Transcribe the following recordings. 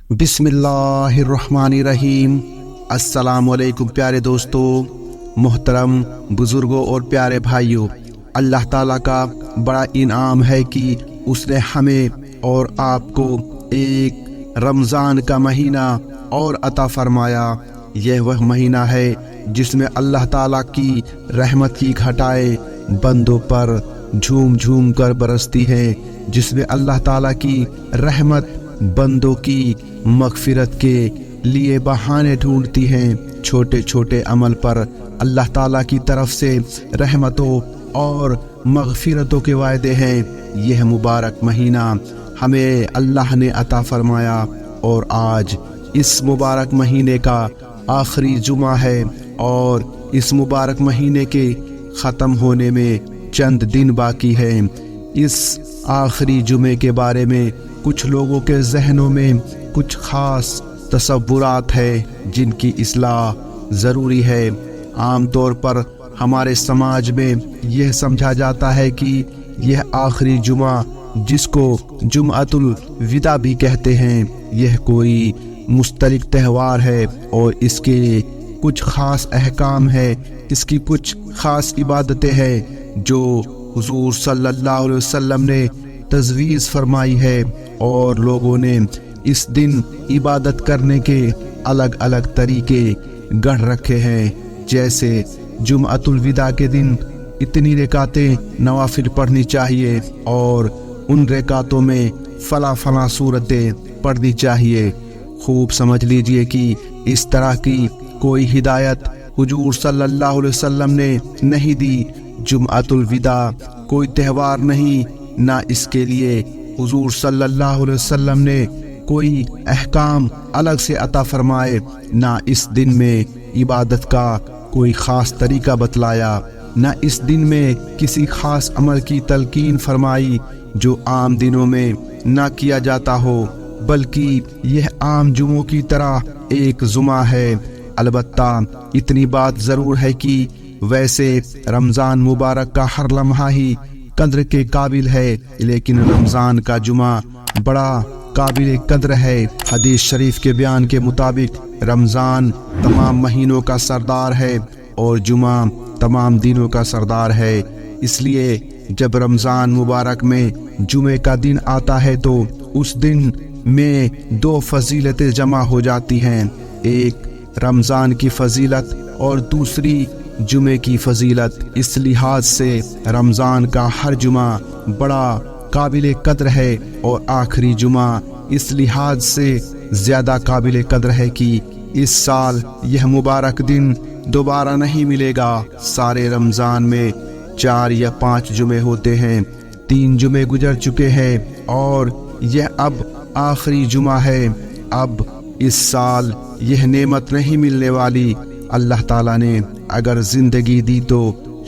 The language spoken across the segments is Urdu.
بسم اللہ الرحمن الرحیم۔ السلام علیکم پیارے دوستو، محترم بزرگوں اور پیارے بھائیوں، اللہ تعالیٰ کا بڑا انعام ہے کہ اس نے ہمیں اور آپ کو ایک رمضان کا مہینہ اور عطا فرمایا۔ یہ وہ مہینہ ہے جس میں اللہ تعالیٰ کی رحمت کی گھٹائیں بندوں پر جھوم جھوم کر برستی ہیں، جس میں اللہ تعالیٰ کی رحمت بندوں کی مغفرت کے لیے بہانے ڈھونڈتی ہیں۔ چھوٹے چھوٹے عمل پر اللہ تعالیٰ کی طرف سے رحمتوں اور مغفرتوں کے وعدے ہیں۔ یہ مبارک مہینہ ہمیں اللہ نے عطا فرمایا اور آج اس مبارک مہینے کا آخری جمعہ ہے اور اس مبارک مہینے کے ختم ہونے میں چند دن باقی ہیں۔ اس آخری جمعے کے بارے میں کچھ لوگوں کے ذہنوں میں کچھ خاص تصورات ہیں جن کی اصلاح ضروری ہے۔ عام طور پر ہمارے سماج میں یہ سمجھا جاتا ہے کہ یہ آخری جمعہ، جس کو جمعۃ الوداع بھی کہتے ہیں، یہ کوئی مشترک تہوار ہے اور اس کے کچھ خاص احکام ہیں، اس کی کچھ خاص عبادتیں ہیں جو حضور صلی اللہ علیہ وسلم نے تجویز فرمائی ہے، اور لوگوں نے اس دن عبادت کرنے کے الگ الگ طریقے گڑھ رکھے ہیں۔ جیسے جمعۃ الوداع کے دن اتنی رکعتیں نوافل پڑھنی چاہیے اور ان رکعتوں میں فلاں صورتیں پڑھنی چاہیے۔ خوب سمجھ لیجئے کہ اس طرح کی کوئی ہدایت حضور صلی اللہ علیہ وسلم نے نہیں دی۔ جمعۃ الوداع کوئی تہوار نہیں، نہ اس کے لیے حضور صلی اللہ علیہ وسلم نے کوئی احکام الگ سے عطا فرمائے، نہ اس دن میں عبادت کا کوئی خاص طریقہ بتلایا، نہ اس دن میں کسی خاص عمل کی تلقین فرمائی جو عام دنوں میں نہ کیا جاتا ہو، بلکہ یہ عام جمعوں کی طرح ایک جمعہ ہے۔ البتہ اتنی بات ضرور ہے کہ ویسے رمضان مبارک کا ہر لمحہ ہی قدر کے قابل ہے، لیکن رمضان کا جمعہ بڑا قابل قدر ہے۔ حدیث شریف کے بیان کے مطابق رمضان تمام مہینوں کا سردار ہے اور جمعہ تمام دنوں کا سردار ہے۔ اس لیے جب رمضان مبارک میں جمعے کا دن آتا ہے تو اس دن میں دو فضیلتیں جمع ہو جاتی ہیں، ایک رمضان کی فضیلت اور دوسری جمعے کی فضیلت۔ اس لحاظ سے رمضان کا ہر جمعہ بڑا قابل قدر ہے اور آخری جمعہ اس لحاظ سے زیادہ قابل قدر ہے کہ اس سال یہ مبارک دن دوبارہ نہیں ملے گا۔ سارے رمضان میں 4 یا 5 جمعے ہوتے ہیں، 3 جمعے گزر چکے ہیں اور یہ اب آخری جمعہ ہے۔ اب اس سال یہ نعمت نہیں ملنے والی۔ اللہ تعالیٰ نے اگر زندگی دی تو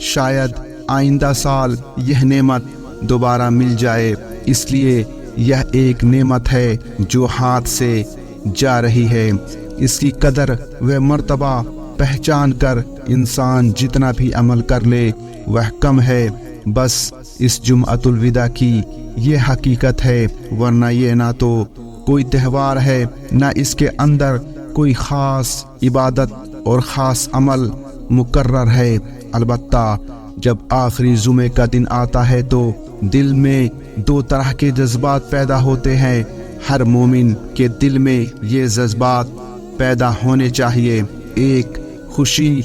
شاید آئندہ سال یہ نعمت دوبارہ مل جائے۔ اس لیے یہ ایک نعمت ہے جو ہاتھ سے جا رہی ہے۔ اس کی قدر و مرتبہ پہچان کر انسان جتنا بھی عمل کر لے وہ کم ہے۔ بس اس جمعۃ الوداع کی یہ حقیقت ہے، ورنہ یہ نہ تو کوئی تہوار ہے، نہ اس کے اندر کوئی خاص عبادت اور خاص عمل مقرر ہے۔ البتہ جب آخری جمعے کا دن آتا ہے تو دل میں 2 طرح کے جذبات پیدا ہوتے ہیں۔ ہر مومن کے دل میں یہ جذبات پیدا ہونے چاہیے، ایک خوشی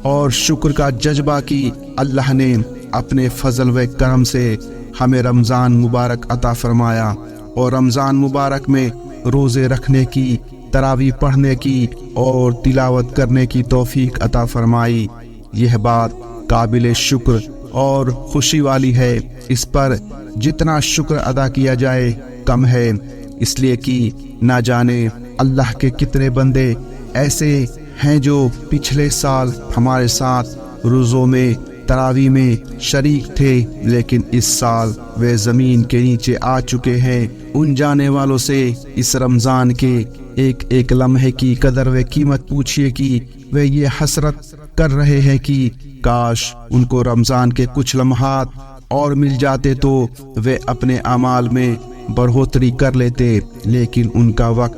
اور شکر کا جذبہ کہ اللہ نے اپنے فضل و کرم سے ہمیں رمضان مبارک عطا فرمایا اور رمضان مبارک میں روزے رکھنے کی، تراویح پڑھنے کی اور تلاوت کرنے کی توفیق عطا فرمائی۔ یہ بات قابل شکر اور خوشی والی ہے۔ اس پر جتنا شکر ادا کیا جائے کم ہے، اس لیے کہ نہ جانے اللہ کے کتنے بندے ایسے ہیں جو پچھلے سال ہمارے ساتھ روزوں میں، تراویح میں شریک تھے، لیکن اس سال وہ زمین کے نیچے آ چکے ہیں۔ ان جانے والوں سے اس رمضان کے ایک ایک لمحے کی قدر و قیمت پوچھئے کہ وہ یہ حسرت کر رہے ہیں کہ کاش ان کو رمضان کے کچھ لمحات اور مل جاتے تو وہ اپنے اعمال میں بڑھوتری کر لیتے، لیکن ان کا وقت